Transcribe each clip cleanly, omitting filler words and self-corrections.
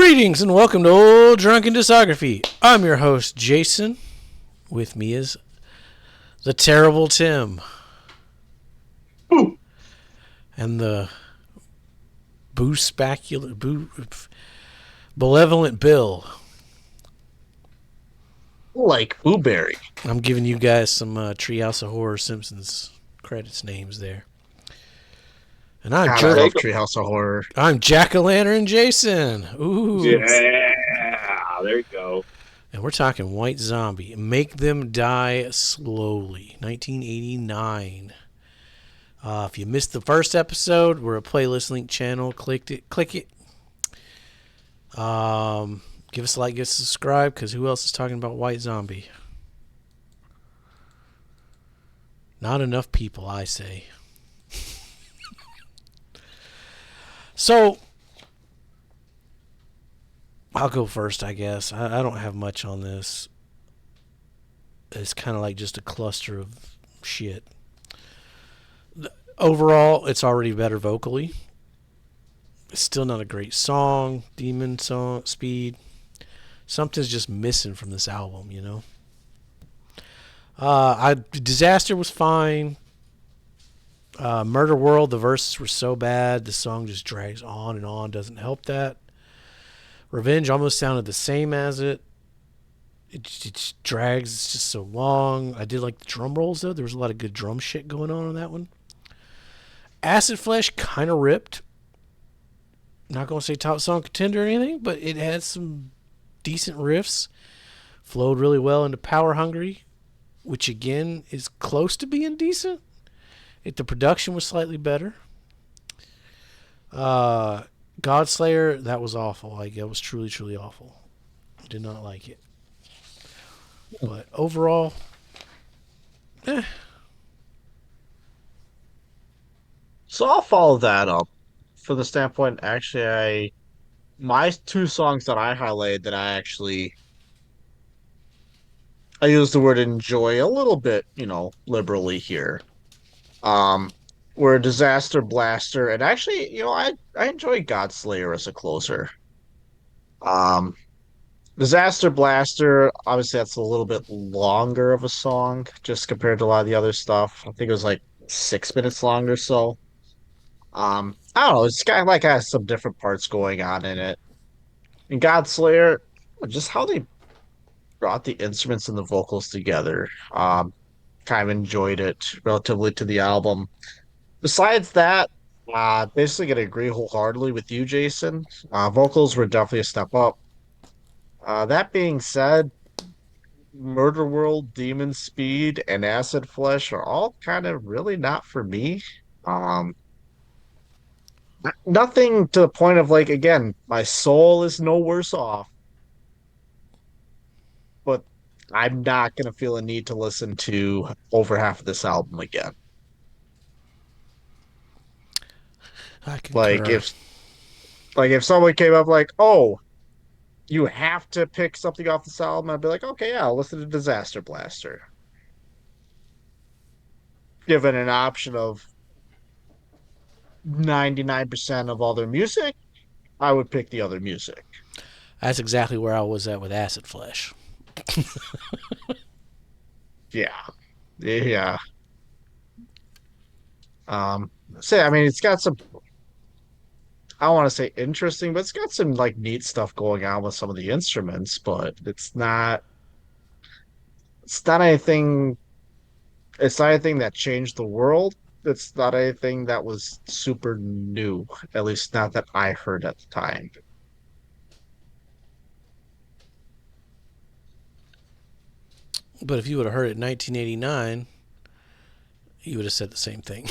Greetings and welcome to Old Drunken Discography. I'm your host, Jason. With me is the terrible Tim. Ooh, And the benevolent Bill. like blueberry. I'm giving you guys some Treehouse of Horror Simpsons credits names there. And I'm God, I jerk. love Take 'em. Treehouse of Horror. I'm Jack-o'-lantern Jason. Ooh. Yeah, there you go. And we're talking White Zombie. Make Them Die Slowly, 1989. If you missed the first episode, we're a playlist link channel. Click it. Give us a like, give us a subscribe, because who else is talking about White Zombie? Not enough people, I say. So, I'll go first, I guess. I don't have much on this. It's kind of like just a cluster of shit. Overall, it's already better vocally. It's still not a great song. Demon song, speed. Something's just missing from this album, you know? Disaster was fine. Murder World, the verses were so bad, the song just drags on and on, doesn't help that. Revenge almost sounded the same as it. It just drags, it's just so long. I did like the drum rolls, though. There was a lot of good drum shit going on that one. Acid Flesh kind of ripped. Not going to say top song contender or anything, but it had some decent riffs. Flowed really well into Power Hungry, which again is close to being decent. The production was slightly better. Godslayer, that was awful. Like, it was truly, truly awful. Did not like it. But overall, So I'll follow that up for the standpoint. Actually, my two songs that I highlighted that I use the word enjoy a little bit, liberally here. Um, were Disaster Blaster, and actually, I enjoy Godslayer as a closer. Um, Disaster Blaster, obviously that's a little bit longer of a song just compared to a lot of the other stuff. I think it was like 6 minutes long or so. I don't know, it's kind of like has some different parts going on in it. And Godslayer, just how they brought the instruments and the vocals together. Kind of enjoyed it relatively to the album. Besides that, basically gonna agree wholeheartedly with you, Jason. Vocals were definitely a step up. That being said, Murder World, Demon Speed, and Acid Flesh are all kind of really not for me. Um, Nothing to the point of like, again, my soul is no worse off, but I'm not gonna feel a need to listen to over half of this album again. I Like concur. if someone came up like, oh, you have to pick something off this album, I'd be like, okay, yeah, I'll listen to Disaster Blaster. Given an option of 99% of all their music, I would pick the other music. That's exactly where I was at with Acid Flesh. Yeah. Yeah. Um, I mean, it's got some, I don't want to say interesting, but it's got some like neat stuff going on with some of the instruments, but it's not anything, it's not anything that changed the world. It's not anything that was super new, at least not that I heard at the time. But if you would have heard it in 1989, you would have said the same thing.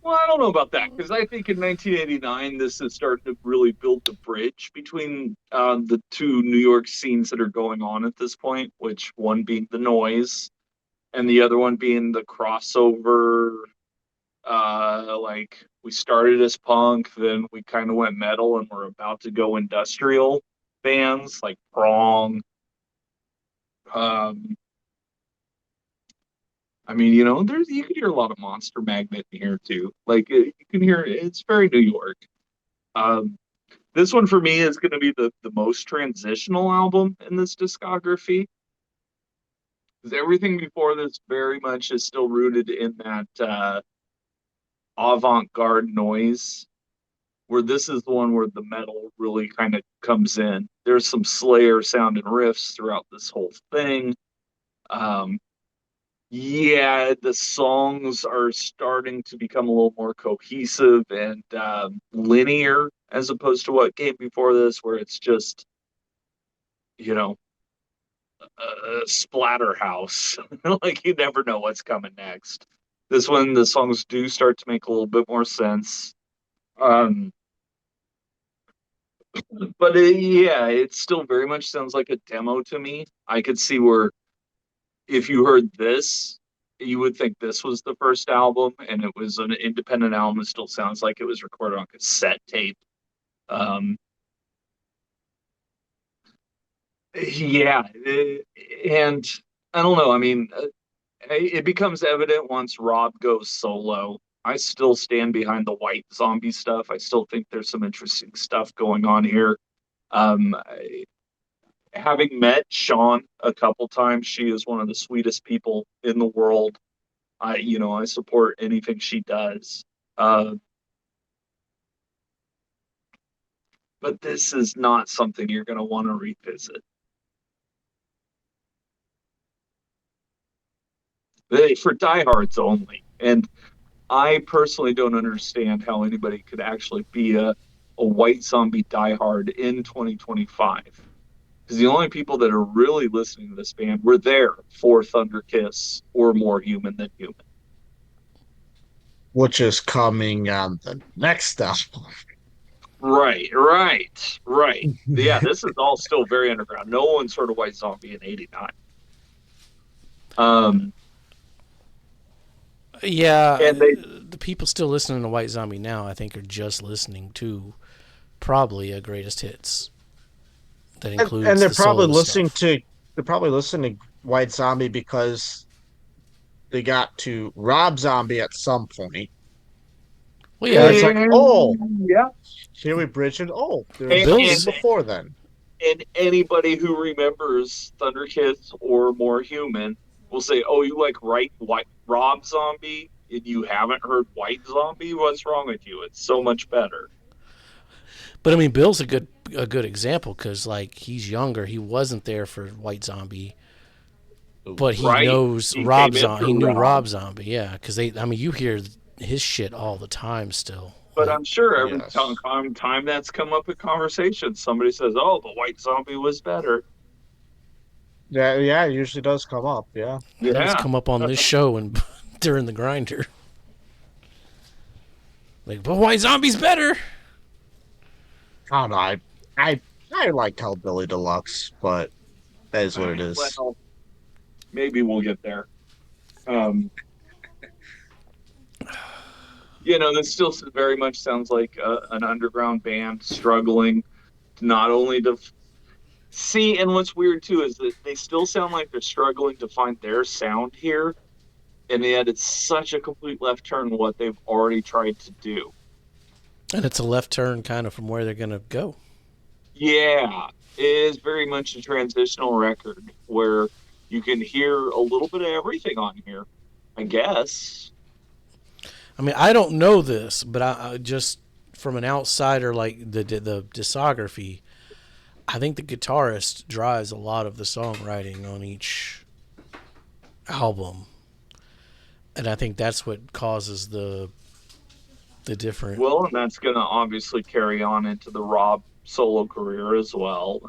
Well, I don't know about that because I think in 1989 this is starting to really build the bridge between the two New York scenes that are going on at this point, which one being the noise and the other one being the crossover. Like we started as punk, then we kind of went metal, and we're about to go industrial bands like Prong. Um, I mean, there's you can hear a lot of Monster Magnet in here too. Like you can hear it's very New York. Um, this one for me is going to be the most transitional album in this discography. Because everything before this very much is still rooted in that avant-garde noise, where this is the one where the metal really kind of comes in. There's some Slayer sound and riffs throughout this whole thing. Um, yeah, the songs are starting to become a little more cohesive and linear as opposed to what came before this, where it's just, you know, a splatterhouse. Like you never know what's coming next. This one, the songs do start to make a little bit more sense. Um, but yeah, it still very much sounds like a demo to me. I could see where if you heard this, you would think this was the first album, and it was an independent album. It still sounds like it was recorded on cassette tape. Um, yeah, and I don't know. I mean, it becomes evident once Rob goes solo. I still stand behind the White Zombie stuff. I still think there's some interesting stuff going on here. Um, Having met Sean a couple times, she is one of the sweetest people in the world. I support anything she does. Uh, but this is not something you're going to want to revisit. For diehards only. And I personally don't understand how anybody could actually be a White Zombie diehard in 2025. Because the only people that are really listening to this band were there for Thunder Kiss or More Human Than Human. Which is coming on the next album. Right. Yeah, this is all still very underground. No one's heard of White Zombie in '89. Um, Yeah, and they the people still listening to White Zombie now, I think, are just listening to probably a greatest hits that And includes the solo stuff. they're probably listening to White Zombie because they got to Rob Zombie at some point. Well, And yeah, it's like, oh, yeah, here we bridge it. Oh, there's and, something Bill's and before then. and anybody who remembers Thunder Kiss or More Human will say, "Oh, you like White Rob Zombie, and you haven't heard White Zombie? What's wrong with you? It's so much better." But I mean, Bill's a good example because like he's younger. He wasn't there for White Zombie, but he Right? knows He Rob came in Zombie. He through knew Rob. Rob Zombie, yeah. Because I mean, you hear his shit all the time still. But Like, I'm sure every Yes. time that's come up in conversation, somebody says, "Oh, the White Zombie was better." Yeah, it usually does come up. Yeah. I know it's Yeah, come up on this show and during the grinder. Like, but White Zombie's better. I don't know. I, I like Hellbilly Deluxe, but that is what it is. well, maybe we'll get there. Um, this still very much sounds like an underground band struggling not only to see, and what's weird too is that they still sound like they're struggling to find their sound here, and yet it's such a complete left turn what they've already tried to do. And it's a left turn kind of from where they're going to go. Yeah, it is very much a transitional record where you can hear a little bit of everything on here, I guess. I mean, I don't know this, but I just from an outsider like the discography, I think the guitarist drives a lot of the songwriting on each album, and I think that's what causes the different. Well, and that's going to obviously carry on into the Rob solo career as well.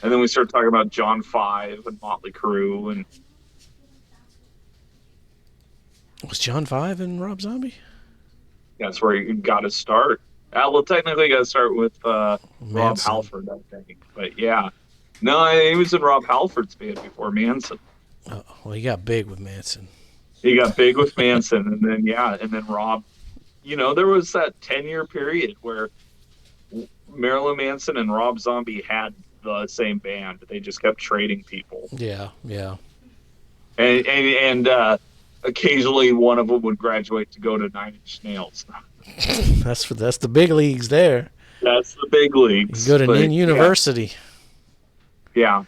And then we start talking about John Five and Motley Crue, and Was John Five and Rob Zombie? that's where you got to start. Well, technically, you got to start with Rob Manson. Halford, I think. But yeah, no, he was in Rob Halford's band before Manson. Well, he got big with Manson. He got big with Manson, and then Rob. There was that 10-year period where Marilyn Manson and Rob Zombie had the same band. They just kept trading people, Yeah. and occasionally one of them would graduate to go to Nine Inch Nails. That's the big leagues there. That's the big You leagues. can go to but, Nin University. Yeah. And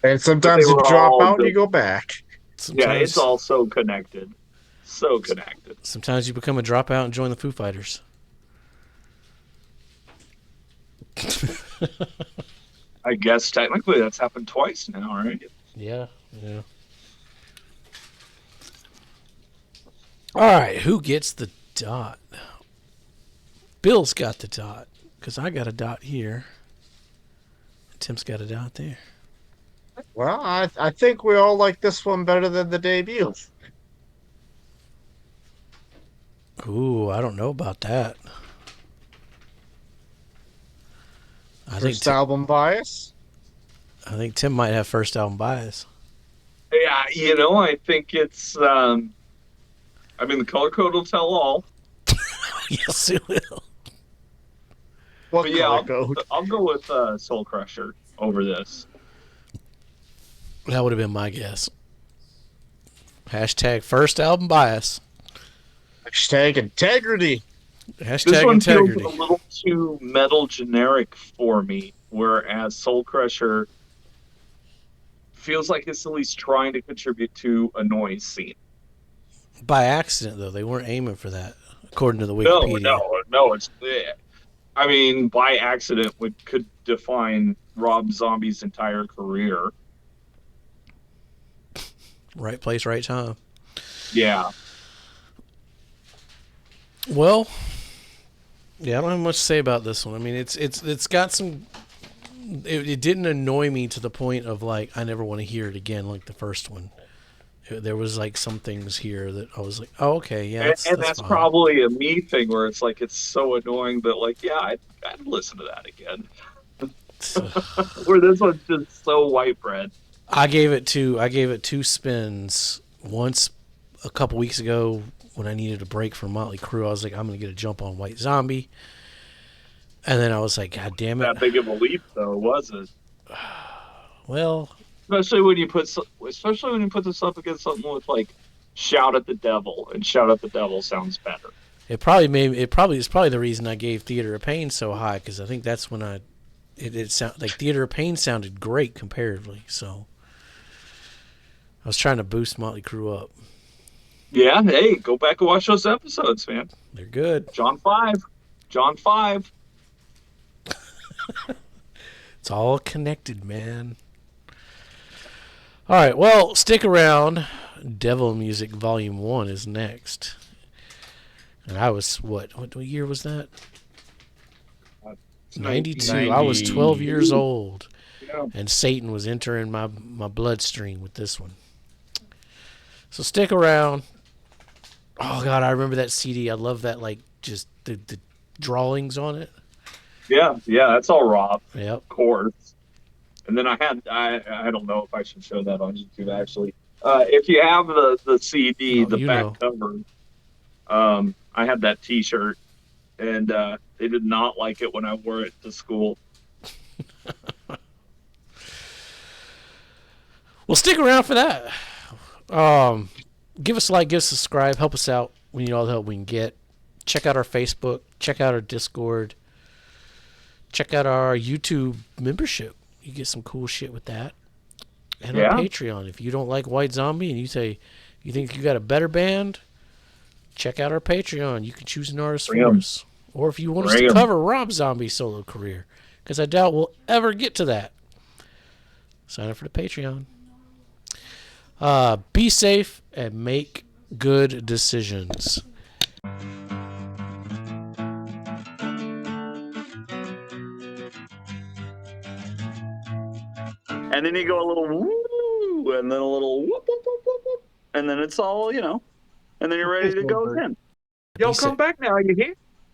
But they sometimes you were drop all out and you good. go back. Yeah, it's Sometimes, all so connected. So connected. sometimes you become a dropout and join the Foo Fighters. I guess technically that's happened twice now, right? Yeah. All right, who gets the dot? Bill's got the dot because I got a dot here. Tim's got a dot there. Well, I think we all like this one better than the debut. Ooh, I don't know about that. First album bias. I think Tim might have first album bias. Yeah, I think it's the color code will tell all. Yes, it will. What But yeah, color code? I'll go with Soul Crusher over this. That would have been my guess. Hashtag first album bias. Hashtag integrity. Hashtag This one integrity. feels a little too metal generic for me, whereas Soul Crusher feels like it's at least trying to contribute to a noise scene. By accident, though. They weren't aiming for that, according to the No, Wikipedia. it's. By accident could define Rob Zombie's entire career. Right place, right time. Yeah. Well, yeah, I don't have much to say about this one. I mean, it's got some. It didn't annoy me to the point of like I never want to hear it again, like the first one. There was like some things here that I was like, oh, okay, yeah, And that's that's fine. probably a me thing where it's like it's so annoying that like, yeah, I'd listen to that again. Where this one's just so white bread. I gave it two spins. Once a couple weeks ago when I needed a break from Motley Crue, I was like, I'm gonna get a jump on White Zombie. And then I was like, God damn it. That big of a leap though, was it? Well, Especially when you put this up against something with like Shout at the Devil, and Shout at the Devil sounds better. it's probably the reason I gave Theater of Pain so high, because I think that's when it sound like Theater of Pain sounded great comparatively. So I was trying to boost Motley Crue up. Yeah, hey, go back and watch those episodes, man. They're good. John 5. It's all connected, man. All right, well, stick around. Devil Music Volume 1 is next. And I was, what year was that? 92. I was 12 years old. Yeah. And Satan was entering my bloodstream with this one. So stick around. Oh, God, I remember that CD. I love that, like, just the drawings on it. Yeah, that's all Rob. Yep. Of course. And then I don't know if I should show that on YouTube actually. If you have the CD, the back cover, I had that T-shirt, and they did not like it when I wore it to school. Well, stick around for that. Give us a like, give us a subscribe, help us out. We need all the help we can get. Check out our Facebook, check out our Discord, check out our YouTube membership. You get some cool shit with that. And our Patreon. If you don't like White Zombie and you say you think you got a better band, check out our Patreon. You can choose an artist for us. Or if you want us to cover Rob Zombie's solo career, because I doubt we'll ever get to that, sign up for the Patreon. Be safe and make good decisions. And then you go a little woo, and then a little whoop, whoop, whoop, whoop, whoop, and then it's all, and then you're ready to go again. Y'all come back now, you hear?